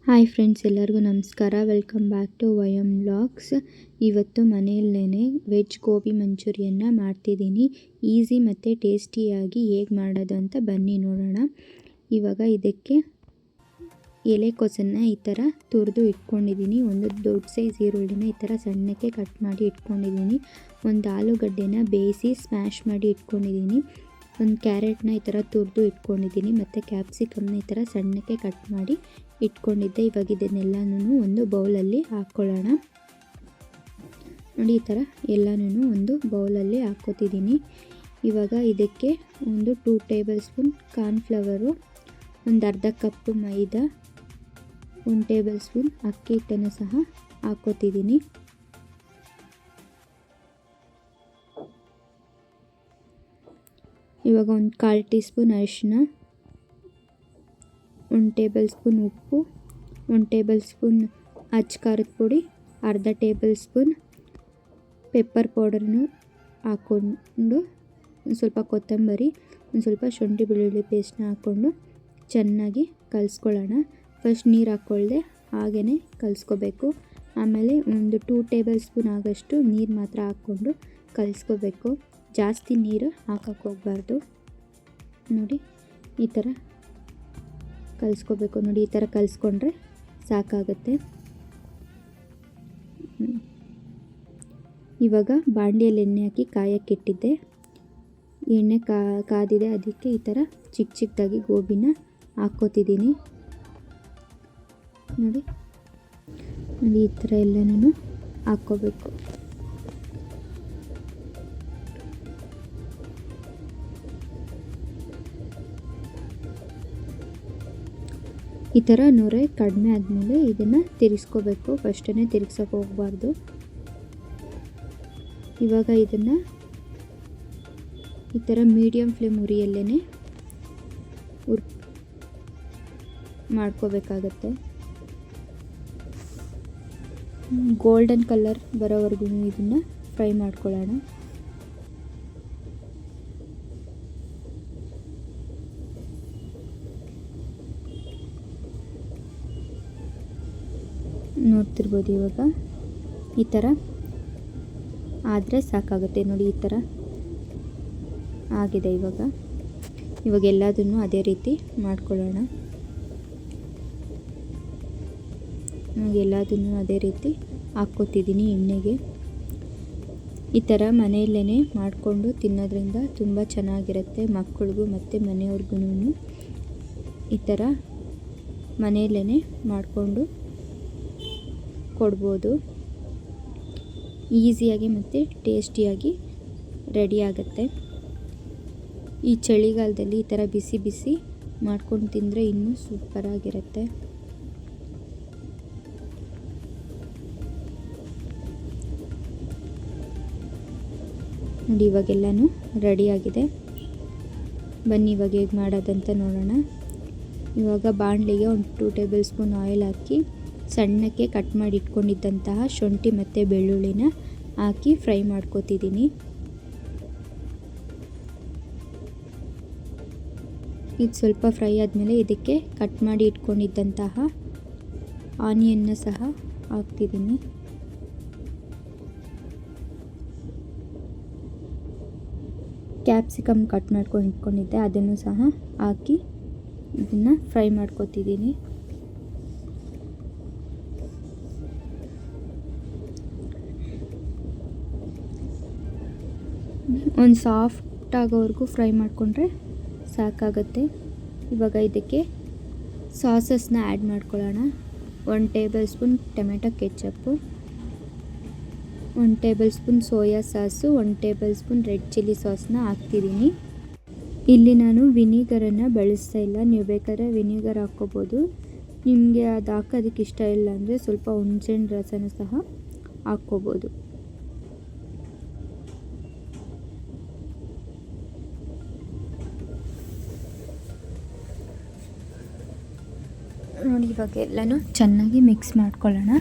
Hi friends, ಎಲ್ಲರಿಗೂ ನಮಸ್ಕಾರ. Welcome back to ವಯಂ ವ್ಲಾಗ್ಸ್. ಇವತ್ತು ಮನೆಯಲ್ಲೇ ವೆಜ್ ಗೋಬಿ ಮಂಚೂರಿಯನ್ನ ಮಾಡ್ತಿದ್ದೀನಿ. ಈಸಿ ಮತ್ತು ಟೇಸ್ಟಿಯಾಗಿ ಹೇಗೆ ಮಾಡೋದು ಅಂತ ಬನ್ನಿ ನೋಡೋಣ. ಇವಾಗ ಇದಕ್ಕೆ ಎಲೆಕೋಸನ್ನು ಈ ಥರ ತುರಿದು ಇಟ್ಕೊಂಡಿದ್ದೀನಿ. ಒಂದು ದೊಡ್ಡ ಸೈಜ್ ಈರುಳ್ಳಿನ ಈ ಥರ ಸಣ್ಣಕ್ಕೆ ಕಟ್ ಮಾಡಿ ಇಟ್ಕೊಂಡಿದ್ದೀನಿ. ಒಂದು ಆಲೂಗಡ್ಡೆನ ಬೇಯಿಸಿ ಸ್ಮ್ಯಾಶ್ ಮಾಡಿ ಇಟ್ಕೊಂಡಿದ್ದೀನಿ. ಒಂದು ಕ್ಯಾರೆಟ್ನ ಈ ಥರ ತುರಿದು ಇಟ್ಕೊಂಡಿದ್ದೀನಿ ಮತ್ತು ಕ್ಯಾಪ್ಸಿಕಮ್ನ ಈ ಥರ ಸಣ್ಣಕ್ಕೆ ಕಟ್ ಮಾಡಿ ಇಟ್ಕೊಂಡಿದ್ದೆ. ಇವಾಗ ಇದನ್ನೆಲ್ಲನೂ ಒಂದು ಬೌಲಲ್ಲಿ ಹಾಕ್ಕೊಳ್ಳೋಣ. ನೋಡಿ, ಈ ಥರ ಎಲ್ಲನೂ ಒಂದು ಬೌಲಲ್ಲಿ ಹಾಕ್ಕೋತಿದ್ದೀನಿ. ಇವಾಗ ಇದಕ್ಕೆ ಒಂದು 2 ಟೇಬಲ್ ಸ್ಪೂನ್ ಕಾರ್ನ್ಫ್ಲವರು, ಒಂದು ಅರ್ಧ ಕಪ್ ಮೈದಾ, 1 ಟೇಬಲ್ ಸ್ಪೂನ್ ಅಕ್ಕಿ ಹಿಟ್ಟನ್ನು ಸಹ ಹಾಕ್ಕೋತಿದ್ದೀನಿ. ಇವಾಗ ಒಂದು 1/4 ಟೀ ಸ್ಪೂನ್ ಅರಿಶಿನ, 1 ಟೇಬಲ್ ಸ್ಪೂನ್ ಉಪ್ಪು, 1 ಟೇಬಲ್ ಸ್ಪೂನ್ ಅಚ್ಚ ಖಾರದ ಪುಡಿ, ಅರ್ಧ ಟೇಬಲ್ ಸ್ಪೂನ್ ಪೆಪ್ಪರ್ ಪೌಡರ್ನು ಹಾಕ್ಕೊಂಡು, ಒಂದು ಸ್ವಲ್ಪ ಕೊತ್ತಂಬರಿ, ಒಂದು ಸ್ವಲ್ಪ ಶುಂಠಿ ಬೆಳ್ಳುಳ್ಳಿ ಪೇಸ್ಟ್ನ ಹಾಕ್ಕೊಂಡು ಚೆನ್ನಾಗಿ ಕಲಿಸ್ಕೊಳ್ಳೋಣ. ಫಸ್ಟ್ ನೀರು ಹಾಕ್ಕೊಳ್ದೆ ಹಾಗೇ ಕಲಿಸ್ಕೋಬೇಕು. ಆಮೇಲೆ ಒಂದು 2 ಟೇಬಲ್ ಸ್ಪೂನ್ ಆಗೋಷ್ಟು ನೀರು ಮಾತ್ರ ಹಾಕ್ಕೊಂಡು ಕಲಿಸ್ಕೋಬೇಕು. ಜಾಸ್ತಿ ನೀರು ಹಾಕಕ್ಕೆ ಹೋಗಬಾರ್ದು. ನೋಡಿ, ಈ ಥರ ಕಲಿಸ್ಕೋಬೇಕು. ನೋಡಿ, ಈ ಥರ ಕಲಿಸ್ಕೊಂಡ್ರೆ ಸಾಕಾಗುತ್ತೆ. ಇವಾಗ ಬಾಣಲಿಯಲ್ಲಿ ಎಣ್ಣೆ ಹಾಕಿ ಕಾಯಕ್ಕೆ ಇಟ್ಟಿದ್ದೆ. ಎಣ್ಣೆ ಕಾದಿದೆ. ಅದಕ್ಕೆ ಈ ಥರ ಚಿಕ್ಕ ಚಿಕ್ಕದಾಗಿ ಗೋಬಿನ ಹಾಕ್ಕೋತಿದ್ದೀನಿ. ನೋಡಿ, ಈ ಥರ ಎಲ್ಲನೂ ಹಾಕ್ಕೋಬೇಕು. ಈ ಥರ ನೊರೆ ಕಡಿಮೆ ಆದಮೇಲೆ ಇದನ್ನು ತಿರುಗಿಸ್ಕೋಬೇಕು. ಫಸ್ಟೇ ತಿರುಗ್ಸೋಕೆ ಹೋಗಬಾರ್ದು. ಇವಾಗ ಇದನ್ನು ಈ ಥರ ಮೀಡಿಯಮ್ ಫ್ಲೇಮ್ ಉರಿಯಲ್ಲೇ ಮಾಡ್ಕೋಬೇಕಾಗತ್ತೆ. ಗೋಲ್ಡನ್ ಕಲರ್ ಬರೋವರೆಗೂ ಇದನ್ನು ಫ್ರೈ ಮಾಡ್ಕೊಳ್ಳೋಣ. ನೋಡ್ತಿರ್ಬೋದು, ಇವಾಗ ಈ ಥರ ಆದರೆ ಸಾಕಾಗುತ್ತೆ. ನೋಡಿ, ಈ ಥರ ಆಗಿದೆ. ಇವಾಗ ಎಲ್ಲದನ್ನು ಅದೇ ರೀತಿ ಮಾಡ್ಕೊಳ್ಳೋಣ. ಎಲ್ಲದನ್ನು ಅದೇ ರೀತಿ ಹಾಕ್ಕೋತಿದ್ದೀನಿ ಎಣ್ಣೆಗೆ. ಈ ಥರ ಮನೆಯಲ್ಲೇ ಮಾಡಿಕೊಂಡು ತಿನ್ನೋದ್ರಿಂದ ತುಂಬ ಚೆನ್ನಾಗಿರುತ್ತೆ. ಮಕ್ಕಳಿಗೂ ಮತ್ತು ಮನೆಯವ್ರಿಗೂ ಈ ಥರ ಮನೆಯಲ್ಲೇ ಮಾಡಿಕೊಂಡು ಕೊಡ್ಬೋದು. ಈಸಿಯಾಗಿ ಮತ್ತು ಟೇಸ್ಟಿಯಾಗಿ ರೆಡಿ ಆಗುತ್ತೆ. ಈ ಚಳಿಗಾಲದಲ್ಲಿ ಈ ಥರ ಬಿಸಿ ಬಿಸಿ ಮಾಡ್ಕೊಂಡು ತಿಂದರೆ ಇನ್ನೂ ಸೂಪರಾಗಿರುತ್ತೆ. ನೋಡಿ, ಇವಾಗೆಲ್ಲನೂ ರೆಡಿಯಾಗಿದೆ. ಬನ್ನಿ ಇವಾಗ ಹೇಗೆ ಮಾಡೋದಂತ ನೋಡೋಣ. ಇವಾಗ ಬಾಣಲಿಗೆ ಒಂದು 2 ಟೇಬಲ್ ಸ್ಪೂನ್ ಆಯಿಲ್ ಹಾಕಿ ಸಣ್ಣಕ್ಕೆ ಕಟ್ ಮಾಡಿ ಇಟ್ಕೊಂಡಿದ್ದಂತಹ ಶುಂಠಿ ಮತ್ತು ಬೆಳ್ಳುಳ್ಳಿನ ಹಾಕಿ ಫ್ರೈ ಮಾಡ್ಕೋತಿದ್ದೀನಿ. ಇದು ಸ್ವಲ್ಪ ಫ್ರೈ ಆದಮೇಲೆ ಇದಕ್ಕೆ ಕಟ್ ಮಾಡಿ ಇಟ್ಕೊಂಡಿದ್ದಂತಹ ಆನಿಯನ್ನ ಸಹ ಹಾಕ್ತಿದ್ದೀನಿ. ಕ್ಯಾಪ್ಸಿಕಮ್ ಕಟ್ ಮಾಡ್ಕೊಂಡು ಇಟ್ಕೊಂಡಿದ್ದೆ, ಅದನ್ನು ಸಹ ಹಾಕಿ ಇದನ್ನು ಫ್ರೈ ಮಾಡ್ಕೋತಿದ್ದೀನಿ. ಒಂದು ಸಾಫ್ಟ್ ಆಗೋವರೆಗೂ ಫ್ರೈ ಮಾಡಿಕೊಂಡ್ರೆ ಸಾಕಾಗುತ್ತೆ. ಇವಾಗ ಇದಕ್ಕೆ ಸಾಸಸ್ನ ಆ್ಯಡ್ ಮಾಡ್ಕೊಳ್ಳೋಣ. 1 table spoon tomato ketchup, 1 table spoon soya sauce, 1 table spoon red chilli ಸಾಸ್ನ ಹಾಕ್ತಿದ್ದೀನಿ. ಇಲ್ಲಿ ನಾನು ವಿನಿಗರನ್ನು ಬಳಸ್ತಾ ಇಲ್ಲ. ನೀವು ಬೇಕಾದ್ರೆ ವಿನಿಗರ್ ಹಾಕ್ಕೋಬೋದು. ನಿಮಗೆ ಅದು ಹಾಕೋದಕ್ಕೆ ಇಷ್ಟ ಇಲ್ಲ ಅಂದರೆ ಸ್ವಲ್ಪ ಹುಣಸೆಹಣ್ಣು ರಸನ ಸಹ ಹಾಕ್ಕೋಬೋದು. ನೋಡಿ, ಇವಾಗ ಎಲ್ಲನೂ ಚೆನ್ನಾಗಿ ಮಿಕ್ಸ್ ಮಾಡ್ಕೊಳ್ಳೋಣ.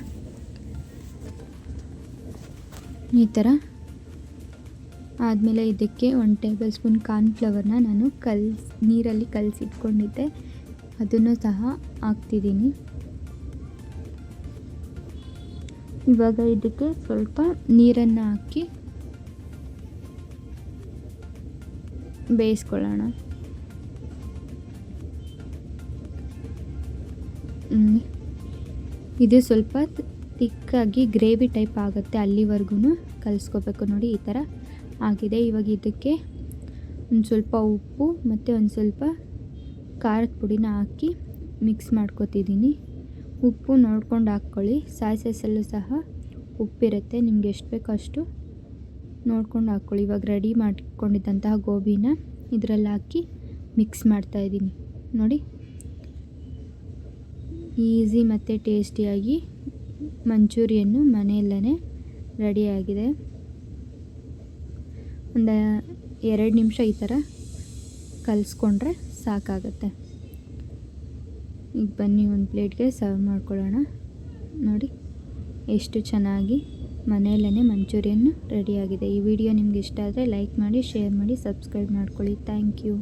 ಈ ಥರ ಆದಮೇಲೆ ಇದಕ್ಕೆ 1 ಟೇಬಲ್ ಸ್ಪೂನ್ ಕಾರ್ನ್ಫ್ಲವರ್ನ ನಾನು ನೀರಲ್ಲಿ ಕಲಸಿಟ್ಕೊಂಡಿದ್ದೆ, ಅದನ್ನು ಸಹ ಹಾಕ್ತಿದ್ದೀನಿ. ಇವಾಗ ಇದಕ್ಕೆ ಸ್ವಲ್ಪ ನೀರನ್ನು ಹಾಕಿ ಬೇಯಿಸ್ಕೊಳ್ಳೋಣ. ಇದು ಸ್ವಲ್ಪ ತಿಕ್ಕಾಗಿ ಗ್ರೇವಿ ಟೈಪ್ ಆಗುತ್ತೆ, ಅಲ್ಲಿವರೆಗೂ ಕಲಿಸ್ಕೋಬೇಕು. ನೋಡಿ ಈ ಥರ ಆಗಿದೆ. ಇವಾಗ ಇದಕ್ಕೆ ಒಂದು ಸ್ವಲ್ಪ ಉಪ್ಪು ಮತ್ತು ಒಂದು ಸ್ವಲ್ಪ ಖಾರದ ಪುಡಿನ ಹಾಕಿ ಮಿಕ್ಸ್ ಮಾಡ್ಕೊತಿದ್ದೀನಿ. ಉಪ್ಪು ನೋಡ್ಕೊಂಡು ಹಾಕ್ಕೊಳ್ಳಿ. ಸಾಸಲ್ಲೂ ಸಹ ಉಪ್ಪಿರುತ್ತೆ, ನಿಮ್ಗೆ ಎಷ್ಟು ಬೇಕೋ ಅಷ್ಟು ನೋಡ್ಕೊಂಡು ಹಾಕ್ಕೊಳ್ಳಿ. ಇವಾಗ ರೆಡಿ ಮಾಡ್ಕೊಂಡಿದ್ದಂತಹ ಗೋಬಿನ ಇದರಲ್ಲಿ ಹಾಕಿ ಮಿಕ್ಸ್ ಮಾಡ್ತಾಯಿದ್ದೀನಿ. ನೋಡಿ, ಈಸಿ ಮತ್ತು ಟೇಸ್ಟಿಯಾಗಿ ಮಂಚೂರಿಯನ್ನು ಮನೆಯಲ್ಲೇ ರೆಡಿಯಾಗಿದೆ. ಒಂದು 2 ನಿಮಿಷ ಈ ಥರ ಕಲಿಸ್ಕೊಂಡ್ರೆ ಸಾಕಾಗುತ್ತೆ. ಈಗ ಬನ್ನಿ ಒಂದು ಪ್ಲೇಟ್ಗೆ ಸರ್ವ್ ಮಾಡ್ಕೊಳ್ಳೋಣ. ನೋಡಿ ಎಷ್ಟು ಚೆನ್ನಾಗಿ ಮನೆಯಲ್ಲೇ ಮಂಚೂರಿಯನ್ನು ರೆಡಿಯಾಗಿದೆ. ಈ ವಿಡಿಯೋ ನಿಮ್ಗೆ ಇಷ್ಟ ಆದರೆ ಲೈಕ್ ಮಾಡಿ, ಶೇರ್ ಮಾಡಿ, ಸಬ್ಸ್ಕ್ರೈಬ್ ಮಾಡ್ಕೊಳ್ಳಿ. Thank you.